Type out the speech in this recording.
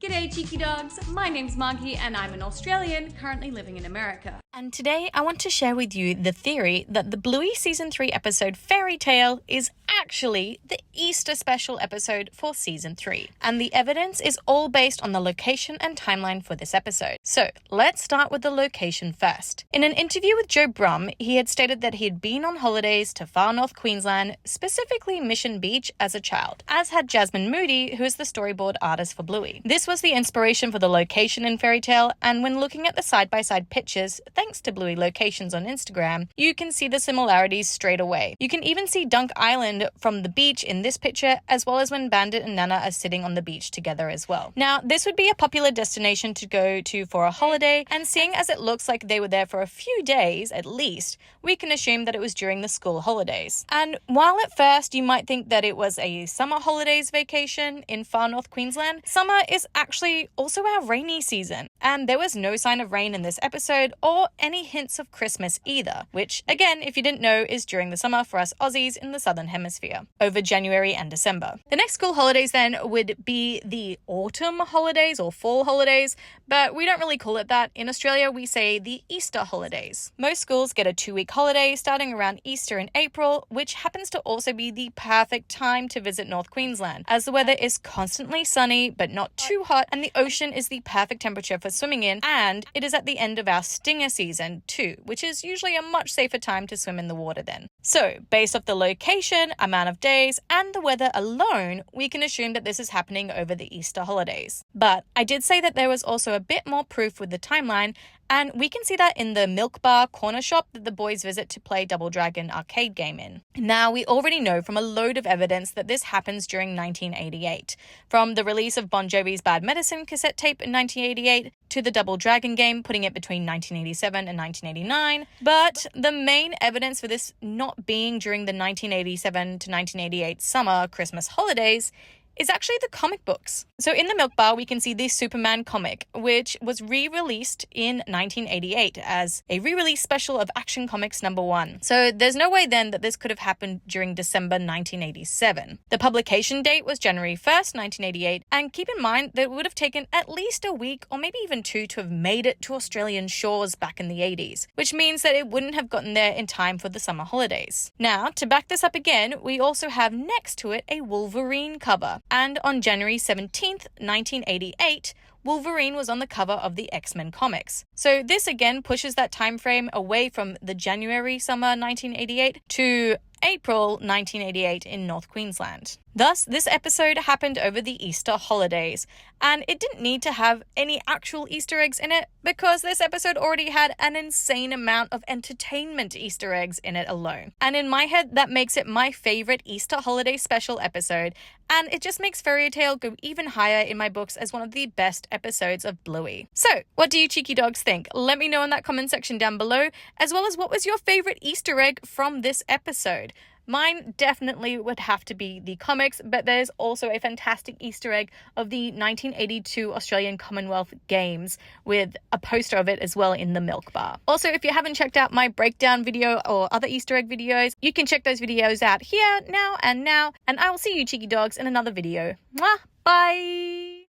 G'day cheeky dogs, my name's Margie and I'm an Australian currently living in America. And today I want to share with you the theory that the Bluey Season 3 episode Fairytale is actually the Easter special episode for Season 3. And the evidence is all based on the location and timeline for this episode. So let's start with the location first. In an interview with Joe Brum, he had stated that he had been on holidays to far north Queensland, specifically Mission Beach, as a child, as had Jasmine Moody, who is the storyboard artist for Bluey. This was the inspiration for the location in Fairytale, and when looking at the side-by-side pictures, thanks to Bluey Locations on Instagram, you can see the similarities straight away. You can even see Dunk Island from the beach in this picture, as well as when Bandit and Nana are sitting on the beach together as well. Now, this would be a popular destination to go to for a holiday, and seeing as it looks like they were there for a few days at least, we can assume that it was during the school holidays. And while at first you might think that it was a summer holidays vacation in far north Queensland, summer is actually also our rainy season, and there was no sign of rain in this episode or any hints of Christmas either, which again, if you didn't know, is during the summer for us Aussies in the Southern Hemisphere, over January and December. The next school holidays then would be the autumn holidays or fall holidays, but we don't really call it that. In Australia, we say the Easter holidays. Most schools get a 2-week holiday starting around Easter in April, which happens to also be the perfect time to visit North Queensland, as the weather is constantly sunny but not too hot, and the ocean is the perfect temperature for swimming in, and it is at the end of our stinger season too, which is usually a much safer time to swim in the water then. So, based off the location, amount of days, and the weather alone, we can assume that this is happening over the Easter holidays. But I did say that there was also a bit more proof with the timeline, and we can see that in the milk bar corner shop that the boys visit to play Double Dragon arcade game in. Now, we already know from a load of evidence that this happens during 1988. From the release of Bon Jovi's Bad Medicine cassette tape in 1988 to the Double Dragon game, putting it between 1987 and 1989. But the main evidence for this not being during the 1987 to 1988 summer Christmas holidays is actually the comic books. So in the milk bar, we can see the Superman comic, which was re-released in 1988 as a re-release special of Action Comics #1. So there's no way then that this could have happened during December 1987. The publication date was January 1st, 1988, and keep in mind that it would have taken at least a week or maybe even 2 to have made it to Australian shores back in the 80s, which means that it wouldn't have gotten there in time for the summer holidays. Now, to back this up again, we also have next to it a Wolverine cover. And on January 17th, 1988, Wolverine was on the cover of the X-Men comics. So this again pushes that time frame away from the January summer 1988 to April 1988 in North Queensland. Thus, this episode happened over the Easter holidays, and it didn't need to have any actual Easter eggs in it because this episode already had an insane amount of entertainment Easter eggs in it alone. And in my head, that makes it my favorite Easter holiday special episode, and it just makes Fairytale go even higher in my books as one of the best episodes of Bluey. So, what do you cheeky dogs think? Let me know in that comment section down below, as well as what was your favorite Easter egg from this episode. Mine definitely would have to be the comics, but there's also a fantastic Easter egg of the 1982 Australian Commonwealth Games with a poster of it as well in the milk bar. Also, if you haven't checked out my breakdown video or other Easter egg videos, you can check those videos out here, now, and I will see you cheeky dogs in another video. Mwah! Bye!